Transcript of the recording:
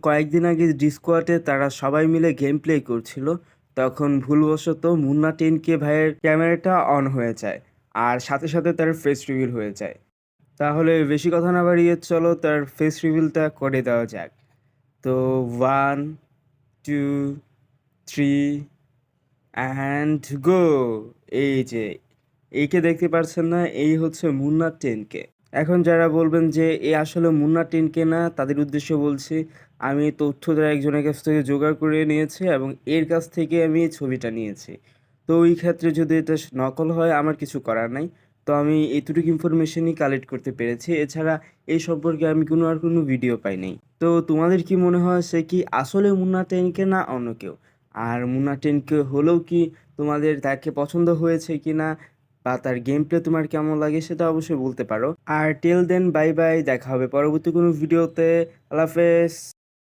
কয়েকদিন আগে ডিসকর্ডে তারা সবাই মিলে গেম প্লে করছিল। তখন ভুলবশত মুন্না 10K ভাইয়ের ক্যামেরাটা অন হয়ে যায় আর সাথে সাথে তার ফেস রিভিল হয়ে যায়। তাহলে বেশি কথা না বাড়িয়ে চলো তার ফেস রিভিলটা করে দেওয়া যাক। তো 1 2 3 অ্যান্ড গো। এই যে এইকে দেখতে পারছেন না, এই হচ্ছে মুন্না 10K। এখন যারা বলবেন যে এ আসলে মুন্না 10K না, তাদের উদ্দেশ্যে বলছি আমি এই তথ্যটা একজনের কাছ থেকে জোগাড় করে নিয়েছি এবং এর কাছ থেকে আমি এই ছবিটা নিয়েছি। তো ওই ক্ষেত্রে যদি এটা নকল হয় আমার কিছু করার নাই। তো আমি এতটুকু ইনফরমেশনই কালেক্ট করতে পেরেছি, এছাড়া এই সম্পর্কে আমি কোনো ভিডিও পাই নাই। তো তোমাদের কি মনে হয় সে কি আসলে মুন্না 10K না অন্য কেউ? আর মুন্না 10K হলেও কি তোমাদের তাকে পছন্দ হয়েছে কিনা বা তার গেম প্লে তোমার কেমন লাগে সেটা অবশ্যই বলতে পারো। আর টিল দেন বাই বাই, দেখা হবে পরবর্তী কোনো ভিডিওতে। আল্লাহ হাফেজ।